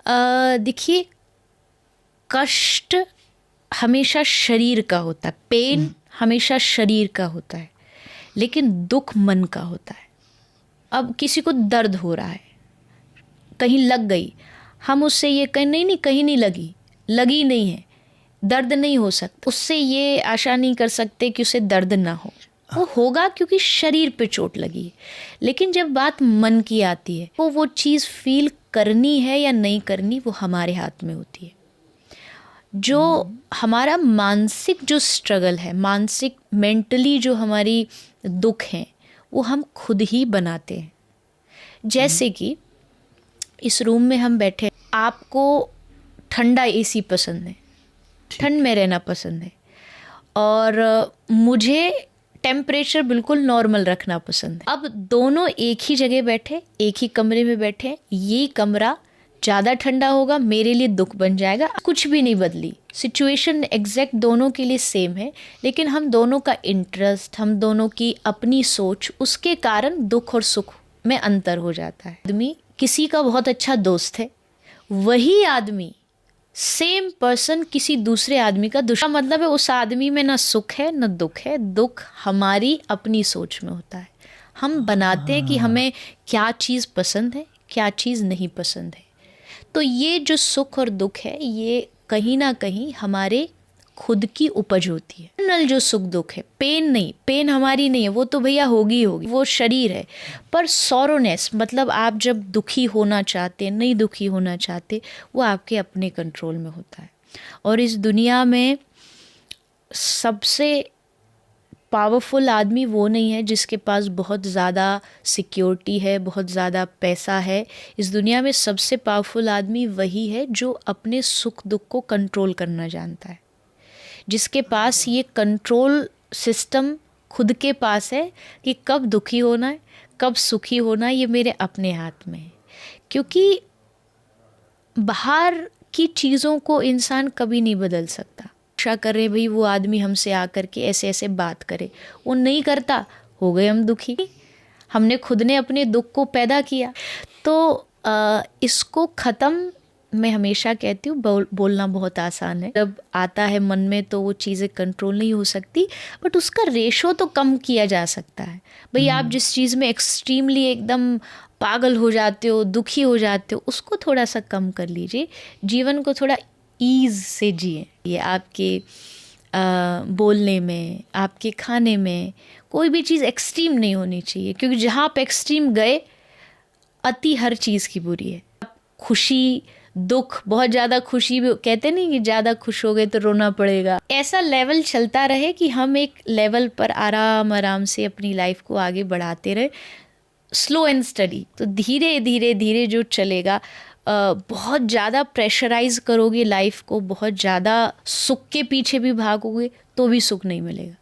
देखिए, कष्ट हमेशा शरीर का होता है, पेन हमेशा शरीर का होता है, लेकिन दुख मन का होता है। अब किसी को दर्द हो रहा है, कहीं लग गई, हम उससे ये कहें नहीं नहीं कहीं नहीं लगी, लगी नहीं है, दर्द नहीं हो सकता, उससे ये आशा नहीं कर सकते कि उसे दर्द ना हो। वो होगा क्योंकि शरीर पे चोट लगी है। लेकिन जब बात मन की आती है, वो चीज़ फील करनी है या नहीं करनी, वो हमारे हाथ में होती है। जो हमारा मानसिक जो स्ट्रगल है, मानसिक मेंटली जो हमारी दुख हैं, वो हम खुद ही बनाते हैं। जैसे कि इस रूम में हम बैठे, आपको ठंडा एसी पसंद है, ठंड में रहना पसंद है, और मुझे टेम्परेचर बिल्कुल नॉर्मल रखना पसंद है। अब दोनों एक ही जगह बैठे, एक ही कमरे में बैठे, ये कमरा ज़्यादा ठंडा होगा, मेरे लिए दुख बन जाएगा। कुछ भी नहीं बदली, सिचुएशन एग्जैक्ट दोनों के लिए सेम है, लेकिन हम दोनों का इंटरेस्ट, हम दोनों की अपनी सोच, उसके कारण दुख और सुख में अंतर हो जाता है। आदमी किसी का बहुत अच्छा दोस्त है, वही आदमी सेम पर्सन किसी दूसरे आदमी का दुश्मन। मतलब है उस आदमी में ना सुख है ना दुख है। दुख हमारी अपनी सोच में होता है। हम बनाते हैं कि हमें क्या चीज़ पसंद है, क्या चीज़ नहीं पसंद है। तो ये जो सुख और दुख है, ये कहीं ना कहीं हमारे खुद की उपज होती है। नल जो सुख दुख है, पेन नहीं, पेन हमारी नहीं है, वो तो भैया होगी होगी, वो शरीर है। पर सॉरोनेस, मतलब आप जब दुखी होना चाहते, नहीं दुखी होना चाहते, वो आपके अपने कंट्रोल में होता है। और इस दुनिया में सबसे पावरफुल आदमी वो नहीं है जिसके पास बहुत ज़्यादा सिक्योरिटी है, बहुत ज़्यादा पैसा है। इस दुनिया में सबसे पावरफुल आदमी वही है जो अपने सुख दुख को कंट्रोल करना जानता है, जिसके पास ये कंट्रोल सिस्टम खुद के पास है कि कब दुखी होना है, कब सुखी होना है, ये मेरे अपने हाथ में है। क्योंकि बाहर की चीज़ों को इंसान कभी नहीं बदल सकता। आशा कर रहे भाई वो आदमी हमसे आकर के ऐसे ऐसे बात करे, वो नहीं करता, हो गए हम दुखी। हमने खुद ने अपने दुख को पैदा किया। तो इसको ख़त्म, मैं हमेशा कहती हूँ, बोलना बहुत आसान है, जब आता है मन में तो वो चीज़ें कंट्रोल नहीं हो सकती, बट उसका रेशो तो कम किया जा सकता है। भाई आप जिस चीज़ में एक्सट्रीमली एकदम पागल हो जाते हो, दुखी हो जाते हो, उसको थोड़ा सा कम कर लीजिए। जीवन को थोड़ा ईज़ से जिए। ये आपके बोलने में, आपके खाने में कोई भी चीज़ एक्सट्रीम नहीं होनी चाहिए, क्योंकि जहाँ आप एक्सट्रीम गए, अति हर चीज़ की बुरी है। खुशी दुख, बहुत ज़्यादा खुशी भी, कहते नहीं कि ज़्यादा खुश हो गए तो रोना पड़ेगा, ऐसा लेवल चलता रहे कि हम एक लेवल पर आराम आराम से अपनी लाइफ को आगे बढ़ाते रहे, स्लो एंड स्टडी। तो धीरे धीरे धीरे जो चलेगा, बहुत ज़्यादा प्रेशराइज करोगे लाइफ को, बहुत ज़्यादा सुख के पीछे भी भागोगे तो भी सुख नहीं मिलेगा।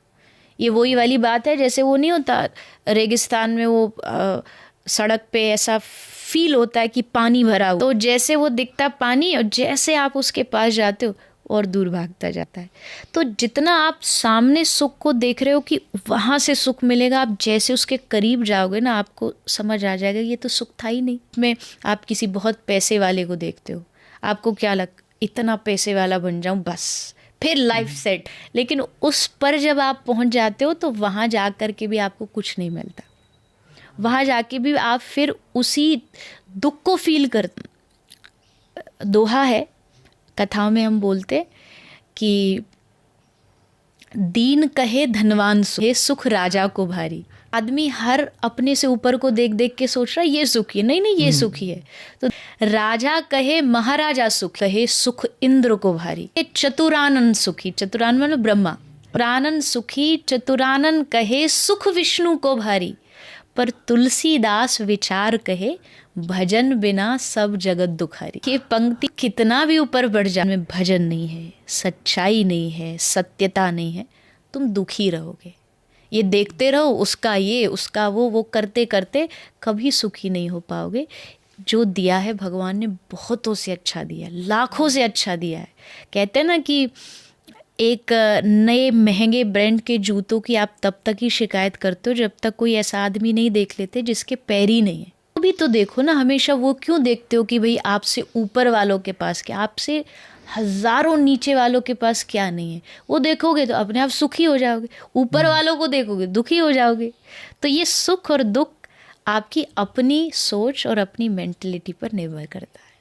ये वही वाली बात है, जैसे वो नहीं होता रेगिस्तान में, वो सड़क पे ऐसा फील होता है कि पानी भरा हुआ, तो जैसे वो दिखता पानी, और जैसे आप उसके पास जाते हो और दूर भागता जाता है। तो जितना आप सामने सुख को देख रहे हो कि वहाँ से सुख मिलेगा, आप जैसे उसके करीब जाओगे ना, आपको समझ आ जाएगा ये तो सुख था ही नहीं। में आप किसी बहुत पैसे वाले को देखते हो, आपको क्या इतना पैसे वाला बन जाऊं बस, फिर लाइफ सेट। लेकिन उस पर जब आप पहुँच जाते हो तो वहाँ जा कर के भी आपको कुछ नहीं मिलता, वहाँ जाके भी आप फिर उसी दुख को फील कर। दोहा है, कथाओं में हम बोलते कि दीन कहे धनवान सुख राजा को भारी। आदमी हर अपने से ऊपर को देख देख के सोच रहा है ये सुखी है, नहीं नहीं ये सुखी है। तो राजा कहे महाराजा सुख, कहे सुख इंद्र को भारी। चतुरानन सुखी, चतुरानन मतलब ब्रह्मा, प्रानन सुखी चतुरानन कहे सुख विष्णु को भारी। पर तुलसीदास विचार कहे भजन बिना सब जगत दुखारी। ये पंक्ति कितना भी ऊपर बढ़ जाए, में भजन नहीं है, सच्चाई नहीं है, सत्यता नहीं है, तुम दुखी रहोगे। ये देखते रहो उसका ये उसका वो करते करते कभी सुखी नहीं हो पाओगे। जो दिया है भगवान ने बहुतों से अच्छा दिया है, लाखों से अच्छा दिया है। कहते हैं ना कि एक नए महंगे ब्रांड के जूतों की आप तब तक ही शिकायत करते हो जब तक कोई ऐसा आदमी नहीं देख लेते जिसके पैर ही नहीं है। भी तो देखो ना, हमेशा वो क्यों देखते हो कि भाई आपसे ऊपर वालों के पास क्या, आपसे हजारों नीचे वालों के पास क्या नहीं है। वो देखोगे तो अपने आप सुखी हो जाओगे, ऊपर वालों को देखोगे दुखी हो जाओगे। तो ये सुख और दुख आपकी अपनी सोच और अपनी मेंटलिटी पर निर्भर करता है।